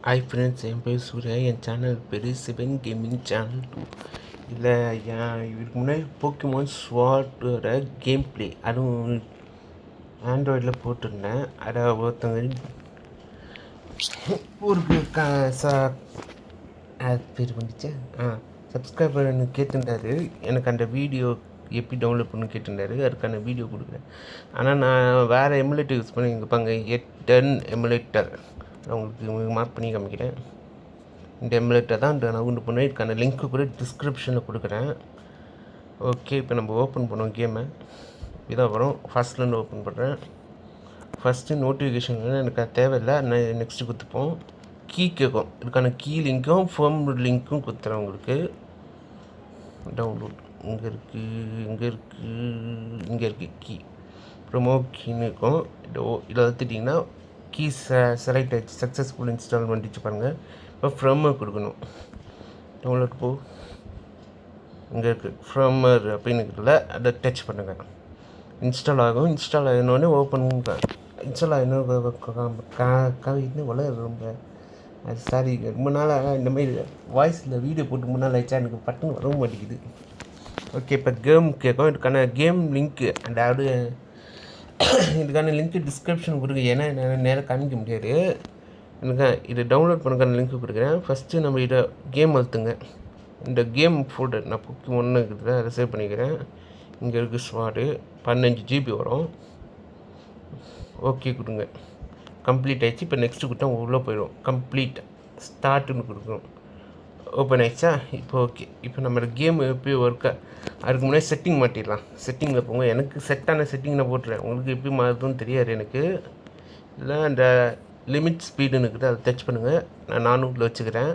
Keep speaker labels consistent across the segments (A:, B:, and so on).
A: Hi friends, என் பேர் சூர்யா. என் channel பேர் Sivan gaming channel 2. இதில் இதுக்கு முன்னாடி போக்கிமான் ஸ்வாட்டோட கேம் ப்ளே அதுவும் ஆண்ட்ராய்டில் போட்டிருந்தேன். அதை ஒருத்தவங்க ஒரு அது பேர் வந்துச்சு சப்ஸ்கிரைபர் கேட்டிருந்தாரு. எனக்கு அந்த வீடியோ எப்படி டவுன்லோட் பண்ணு கேட்டிருந்தாரு. அதுக்கான வீடியோ கொடுக்குறேன். ஆனால் நான் வேறு எமுலேட்டர் யூஸ் பண்ணி இருப்பாங்க. எட்டன் எமுலேட்டர் உங்களுக்கு மார்க் பண்ணி காமிக்கிறேன். இந்த எமுலேட்டர் தான் நான் உண்டு பண்ணேன். இதுக்கான லிங்க்கு கூட டிஸ்கிரிப்ஷனில் கொடுக்குறேன். ஓகே, இப்போ நம்ம ஓப்பன் பண்ணுவோம் கேமை. இதான் வரும். ஃபஸ்ட்லேருந்து ஓப்பன் பண்ணுறேன். ஃபஸ்ட்டு நோட்டிஃபிகேஷன் எனக்கு அது தேவையில்லை. நான் நெக்ஸ்ட்டு கொடுத்துப்போம். கீ கேட்கும். இதுக்கான கீ லிங்க்கும் ஃபோம் லிங்க்கும் கொடுத்துறேன் உங்களுக்கு. டவுன்லோட் இங்கே இருக்குது கீ ப்ரொமோ கீன்னு இருக்கும். இதை எடுத்துட்டிங்கன்னா கீ செலக்ட் ஆகிடுச்சு. சக்ஸஸ்ஃபுல் இன்ஸ்டால் பண்ணிட்டு பாருங்கள். இப்போ ஃப்ரம்மர் கொடுக்கணும். டவுன்லோட் இங்கே இருக்குது ஃப்ரம்மர் அப்படின்னு இருக்குல்ல, அதை டச் பண்ணுங்கள். இன்ஸ்டால் ஆகும். இன்ஸ்டால் ஆகினோடனே ஓப்பன் இன்ஸ்டால் ஆகினோன்னு வளர ரொம்ப அது சாரி, ரொம்ப நாளாக இந்த மாதிரி வாய்ஸில் வீடியோ போட்டு முன்னால் ஆயிடுச்சா எனக்கு பட்டுன்னு வர மாட்டேங்குது. ஓகே, இப்போ கேம் கேட்கும். இதுக்கான கேம் லிங்க்கு அதாவது இதுக்கான லிங்க்கு டிஸ்கிரிப்ஷன் கொடுங்க. ஏன்னா நேராக காமிக்க முடியாது. எனக்கு இதை டவுன்லோட் பண்ணுறதுக்கான லிங்க்கு கொடுக்குறேன். ஃபஸ்ட்டு நம்ம இதை கேம் அழுத்துங்க. இந்த கேம் ஃபோல்டர் நான் ஒன்று இருக்குது, அதை சேவ் பண்ணிக்கிறேன். இங்கே இருக்குது ஸ்வாடு 15 GB வரும். ஓகே கொடுங்க. கம்ப்ளீட் ஆகிடுச்சு. இப்போ நெக்ஸ்ட்டு கொடுத்தா உள்ளே போயிடும். கம்ப்ளீட் ஸ்டார்ட்டுன்னு கொடுக்கணும். ஓப்பன் ஆகிடுச்சா? இப்போ ஓகே. இப்போ நம்ம கேம் எப்படி ஒர்க்கா அதுக்கு முன்னாடி செட்டிங் மாட்டிடலாம். செட்டிங்கில் போங்க. எனக்கு செட்டான செட்டிங் நான் போட்டுறேன். உங்களுக்கு எப்படி மாறுதுன்னு தெரியாது எனக்கு. இல்லை அந்த லிமிட் ஸ்பீடுன்னு இருக்குது, அதை டச் பண்ணுங்கள். நான் 400 வச்சுக்கிறேன்.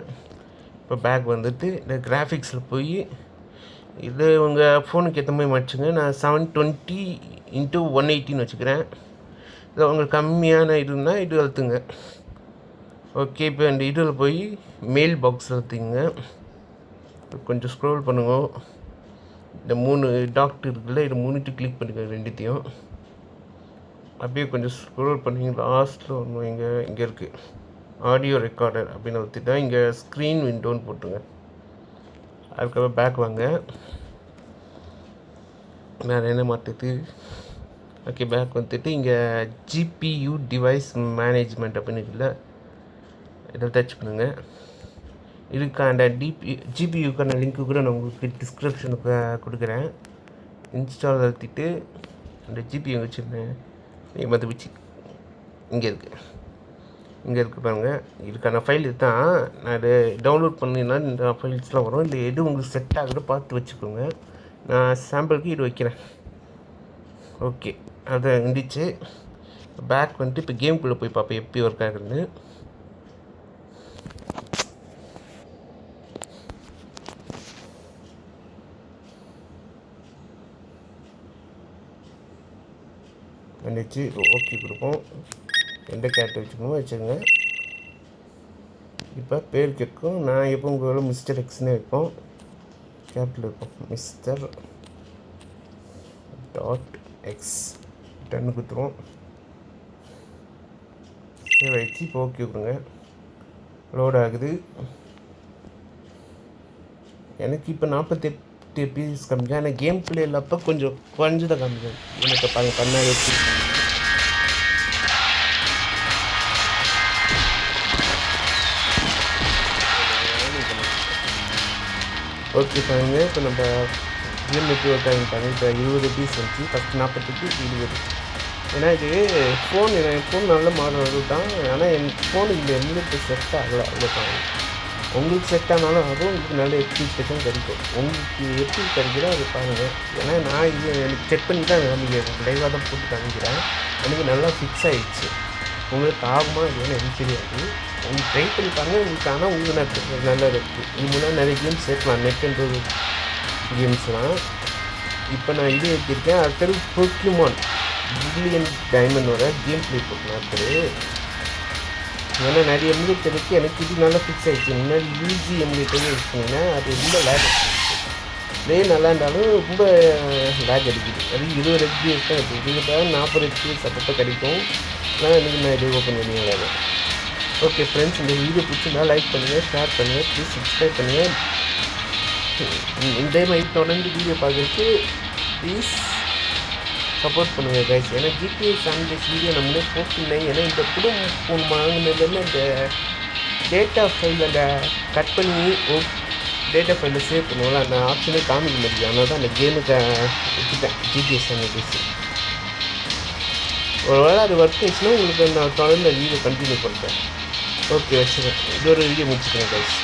A: இப்போ பேக் வந்துட்டு இந்த கிராஃபிக்ஸில் போய் இது உங்கள் ஃபோனுக்கு ஏற்ற மாதிரி மாச்சுங்க. நான் 720x180 வச்சுக்கிறேன். இல்லை உங்களுக்கு கம்மியான இதுன்னா இது அழுத்துங்க. ஓகே, இப்போ அந்த இதில் போய் மெயில் பாக்ஸ் அழுத்துங்க. கொஞ்சம் ஸ்க்ரோல் பண்ணுங்க. இந்த 3 டாட் இருக்குல்ல, இது 3 கிளிக் பண்ணிக்க ரெண்டுத்தையும். அப்படியே கொஞ்சம் ஸ்க்ரோல் பண்ணிங்க. லாஸ்ட்டில் ஒன்று இங்கே இருக்குது ஆடியோ ரெக்கார்டர் அப்படின்னு அழுத்திட்டா இங்கே ஸ்க்ரீன் விண்டோன்னு போட்டுருங்க. அதுக்கப்புறம் பேக் வாங்க. வேறு என்ன மாற்றுது? ஓகே, பேக் வந்துட்டு இங்கே GPU டிவைஸ் மேனேஜ்மெண்ட் அப்படின்னு இருக்குல்ல, இதை டச் பண்ணுங்கள். இதுக்கான GPUக்கான லிங்க்கு கூட நான் உங்களுக்கு டிஸ்கிரிப்ஷனுக்கு கொடுக்குறேன். இன்ஸ்டால் அழுத்திட்டு அந்த GPU வச்சுருந்தேன் மதுபிச்சு இங்கே இருக்குது பாருங்கள். இதுக்கான ஃபைல் இதுதான். நான் அதை டவுன்லோட் பண்ணினா இந்த ஃபைல்ஸ்லாம் வரும். இல்லை எது உங்களுக்கு செட் ஆகுதோ பார்த்து வச்சுக்கோங்க. நான் சாம்பிளுக்கு இது வைக்கிறேன். ஓகே, அதை இருந்துச்சு. பேக் வந்துட்டு இப்போ கேம்குள்ளே போய் பார்ப்பேன் எப்படி ஒர்க் ஆகுதுன்னு. வந்துச்சு. ஓகே கொடுப்போம். எந்த கேரக்டர் வச்சுக்கோங்க. இப்போ பேர் கேட்கும். நான் எப்போ உங்களோட மிஸ்டர் எக்ஸ்னே வைப்போம். கேரக்டர் இருக்கும் மிஸ்டர் .x டன்னு கொடுத்துருவோம். சேவ் ஆகிடுச்சு. இப்போ ஓகே கொடுங்க. லோட் ஆகுது. எனக்கு இப்போ 48 பீஸ் காமிக்கும். ஆனால் கேம் பிளே இல்லப்போ கொஞ்சம் குறைஞ்சதாக காமிக்கும். எனக்கு பண்ணால் வச்சு ஓகே பாருங்க. இப்போ நம்ம கேம் எப்படி ஒர்க் ஆகிட்டாங்க. இப்போ 20 பீஸ் வந்துச்சு. ஃபஸ்ட்டு 48, 20. ஏன்னா இது ஃபோன் நல்ல மாடல் தான். ஆனால் என் ஃபோனுக்கு இந்த எமுலேட்டர் செட் ஆகலை. அவ்வளோதான். உங்களுக்கு செட் ஆனாலும் அதுவும் உங்களுக்கு நல்ல எக்ஸ்பீரியன்ஸ் கிடைக்கும். உங்களுக்கு எப்படி கிடைக்கிறோ அதை பாருங்கள். ஏன்னா நான் இது எனக்கு செக் பண்ணி தான் காமிக்கிறேன். லைவாக தான் போட்டு காமிக்கிறேன். எனக்கு நல்லா ஃபிக்ஸ் ஆகிடுச்சு. உங்களுக்கு ஆகுமா இல்லைன்னு எனக்கு தெரியாது. உங்களுக்கு ட்ரை பண்ணி பாருங்கள். உங்களுக்கு ஆனால் உங்களுக்கு நல்லா இருக்குது. இது முன்னாடி நிறைய கேம்ஸ் சேர்க்கலாம். நெட் கேம்ஸ்லாம். இப்போ நான் இது எடுத்திருக்கேன். அடுத்தது போக்கிமான் பில்லியன் டைமண்டோட கேம் ப்ளே போட்டேன் அடுத்தது. ஏன்னா நிறைய எமுலேட்டர் இருக்குது. எனக்கு இது நல்லா ஃபிக்ஸ் ஆகிடுச்சு. முன்னாடி யூஜி எமுலேட்டர் யூஸ் பண்ணிங்கன்னா அது ரொம்ப லேக் அடிச்சு. ப்ளே நல்லா இருந்தாலும் ரொம்ப லேக் அடிக்குது. அது 20 FPS தான் இருக்குது. இதுக்காக 40 FPS அப்பப்போ கிடைக்கும். ஆனால் இன்றைக்கி நான் இது ஓப்பன் பண்ணி விளையாடுறேன். ஓகே ஃப்ரெண்ட்ஸ், இந்த வீடியோ பிடிச்சிருந்தா லைக் பண்ணுங்கள், ஷேர் பண்ணுங்கள், ப்ளீஸ் சப்ஸ்கிரைப் பண்ணுங்கள். இதே மாதிரி தொடர்ந்து வீடியோ பார்க்குறதுக்கு ப்ளீஸ் சப்போர்ட் பண்ணுங்கள் கைஸ். ஏன்னா ஜிடிஏ சாண்டேஸ் வீடியோ நம்மளே போட்டுருந்தேன். ஏன்னா இந்த குடும்பம் ஃபோன் வாங்கினதுலேருந்து இந்த டேட்டா ஃபைல் அந்த கட் பண்ணி டேட்டா ஃபைலில் சேவ் பண்ணுவோம்ல, அந்த ஆப்ஷனே காமிக்க முடியும். அதனால தான் அந்த கேமுக்கு விட்டுட்டேன் ஜிடிஏ சாண்டேஸ். ஒரு வேளை அது ஒர்க் ஆயிடுச்சுன்னா உங்களுக்கு நான் தொடர்ந்து வீடியோ கண்டினியூ பண்ணுறேன். ஓகே வச்சுக்கிறேன். இது ஒரு வீடியோ முடிச்சுக்கிறேன் கைஸ்.